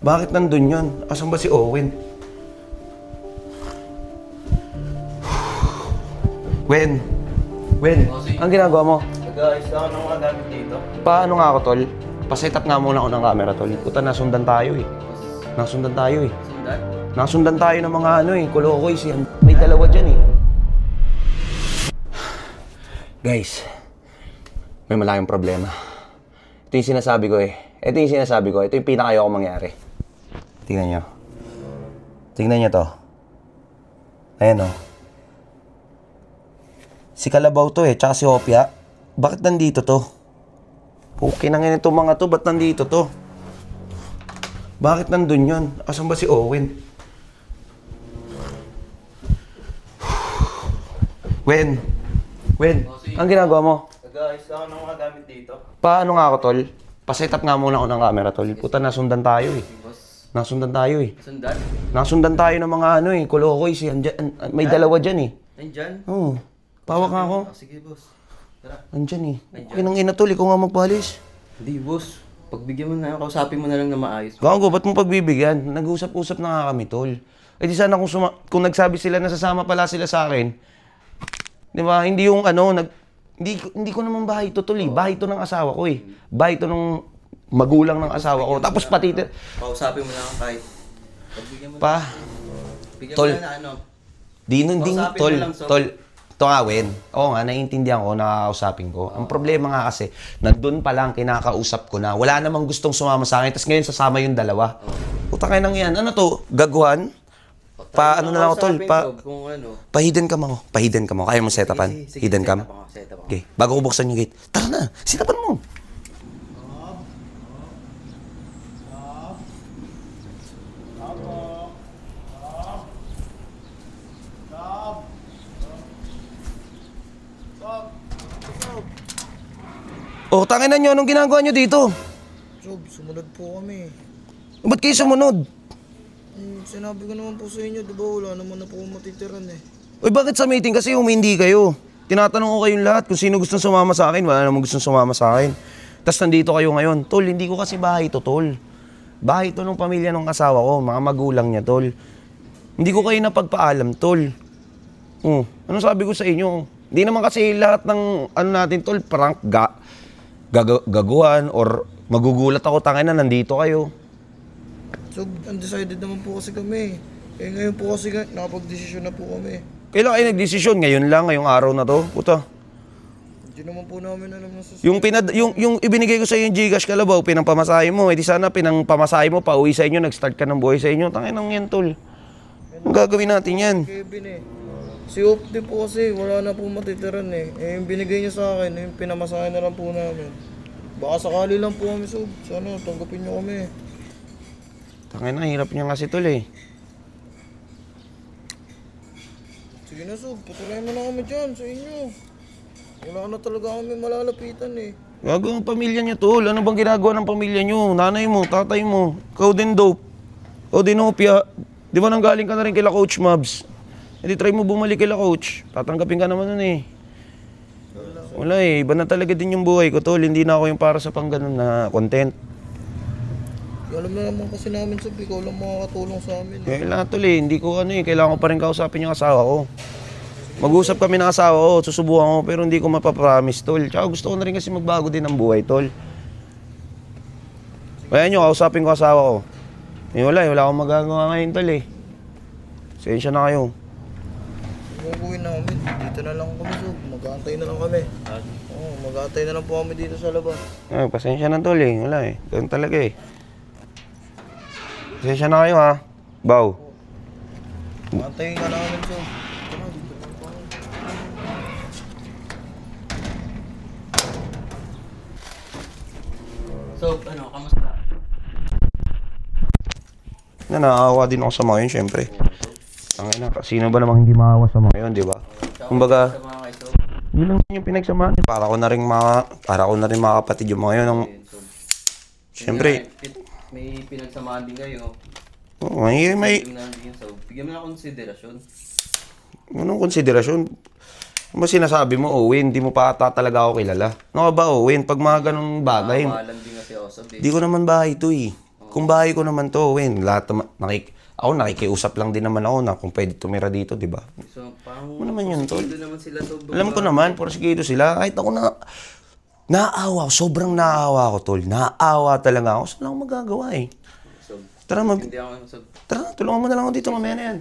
Bakit nandun yun? Asan ba si Owen? Wen, ang ginagawa mo? Nag-ayos ako ng mga gamit dito. Paano nga ako, tol? Pa-set up nga muna ako ng camera, tol. Puta, nasundan tayo eh. Sundan? Nasundan tayo ng mga kulokoy. May dalawa dyan eh. Guys, may malaking problema. Ito yung sinasabi ko eh. Ito yung pinakayoko mangyari. Tingnan nyo. Tingnan nyo to. Ayan o. Si Kalabaw to eh, tsaka si Hopia. Bakit nandito to? Okay na nga itong mga to, ba't nandito to? Bakit nandun yun? Asan ba si Owen? Wen, ang ginagawa mo? Nag-ayos ako ng mga gamit dito. Paano nga ako, tol? Pa-set up nga muna ako ng camera, tol. Puta, nasundan tayo eh. Sundan? Nasundan tayo ng mga kulokoy. May dalawa dyan eh. Nandyan? Oo. Pawak nga ako. Sige, boss. Tara. Nandyan eh. Okay nang ina, tol. Ikaw nga magpalis. Hindi, boss. Pagbigyan mo na, kausapin mo na lang na maayos. Gago, ba't mo pagbibigyan? Nag-usap-usap na nga kami, tol. Eh di sana kung nagsabi sila na sasama pala sila sa akin, di ba? Hindi yung hindi ko naman bahay to, tol eh. Bahay to ng asawa ko eh. Bahay to ng magulang ng asawa ko. Tapos pati... Kausapin mo na lang kahit. Pagbigyan mo Pa. Bigyan Tol. mo na ano. Kausapin Tol. mo lang, so. Tol. Ito nga, Wen. Oo nga, naiintindihan ko, nakakausapin ko. Ang problema nga kasi, nandun pa lang kinakausap ko na. Wala namang gustong sumama sa akin, tapos ngayon sasama yung dalawa. Puta kayo nang yan. Ano to? Gaguhan? Ano na lang ako, Tol? Pa-hidden cam ako. Pa-hidden cam ako. Kaya mo setapan? Hidden cam? Okay. Bago ko buksan yung gate. Tara na. Setapan mo. Oh, tanginan nyo. Anong ginagawa nyo dito? Sob, sumunod po kami. Ba't kayo sumunod? Sinabi ko naman po sa inyo, di ba wala naman na po matitiran eh. Uy, bakit sa meeting kasi humindi kayo? Tinatanong ko kayong lahat kung sino gustong sumama sa akin. Wala namang gustong sumama sa akin. Tapos nandito kayo ngayon. Tol, hindi ko kasi bahay to, tol. Bahay to ng pamilya ng asawa ko. Mga magulang niya, tol. Hindi ko kayo napagpaalam, tol. Ano sabi ko sa inyo? Hindi naman kasi lahat ng natin, tol, prank gaguhan or magugulat ako, tangina, nandito kayo. So, undecided naman po kasi kami. Eh ngayon po kasi nakapag-desisyon na po kami. Kailan kayo nagdesisyon? Ngayon lang, ngayong araw na to? Puta. Hindi naman po namin alam na sa... Yung ibinigay ko sa iyo yung Gcash, Kalabaw, pinampamasahe mo. Eh di sana pinampamasahe mo, pauwi sa inyo, nag-start ka ng buhay sa inyo. Tanginang yan, tol. Ang gagawin natin yan? Kevin eh. Si Op din po kasi, wala na po matitiran eh. Eh yung binigay niya sa akin, yung pinamasahe na lang po namin. Baka sakali lang po kami, Sob. Sana, tanggapin niyo kami. Tangina, hirap niya kasi, tol eh. Sige na, Sob. Patuloy mo na kami dyan sa inyo. Wala na talaga kami malalapitan eh. Gago ang pamilya niya, tol. Ano bang ginagawa ng pamilya niyo? Nanay mo, tatay mo, ikaw din, Dope. O din, Hopia. Di ba nanggaling ka na rin kila Coach Mabs? Hindi, try mo bumalik kila Coach. Tatanggapin ka naman nun eh. Wala eh. Iba na talaga din yung buhay ko, tol. Hindi na ako yung para sa pang ganun na content. Alam na naman kasi namin, Sob. Ikaw lang makakatulong sa amin. Kaya lahat, tol eh. Hindi ko kailangan ko pa rin kausapin yung asawa ko. Mag-usap kami ng asawa ko, susubukan ko, pero hindi ko mapapromise, tol. Tsaka gusto ko na rin kasi magbago din ang buhay, tol. Kaya nyo, kausapin ko asawa ko. Eh wala akong magagawa ngayon, tol eh. Sensya na kayo. Gagawin namin, dito na lang kami, Sob. Mag-aantay na lang kami. Oo, mag-aantay na lang po kami dito sa labas. Pasensya na, tol eh. Wala eh. Ganun talaga eh. Pasensya na kayo ha. Baw. Mag-aantayin ka namin, Sob. So, kamusta? Naawa din ako sa mga yun, syempre. Tangina, sino ba namang hindi maawa sa mga yun, di ba? Kumbaga, yun lang yung pinagsamaan. Para ko na rin mga kapatid yung mga yun. Syempre. May pinagsamaan din kayo. Oo, may... Bigyan mo na konsiderasyon. Anong konsiderasyon? Ano ba sinasabi mo, Owen? Hindi mo pa ata talaga ako kilala. Ano ka ba, Owen? Pag mga ganong bagay... Maalam din kasi ako, Sob. Di ko naman bahay ito eh. kung bahay ko naman to, Wen, lahat naman, ako nakikiusap lang din naman ako na kung pwede tumira dito, di ba? So, parang... Ano naman yun, tol? naman sila, Sob. Alam ko naman, porsigido sila. Kahit ako naaawa ako, sobrang naaawa ako, tol. Naaawa talaga ako. Saan lang ako magagawa eh? Sob, Tara, hindi ako, Sob. tulungan mo na lang ako dito mamaya na yan.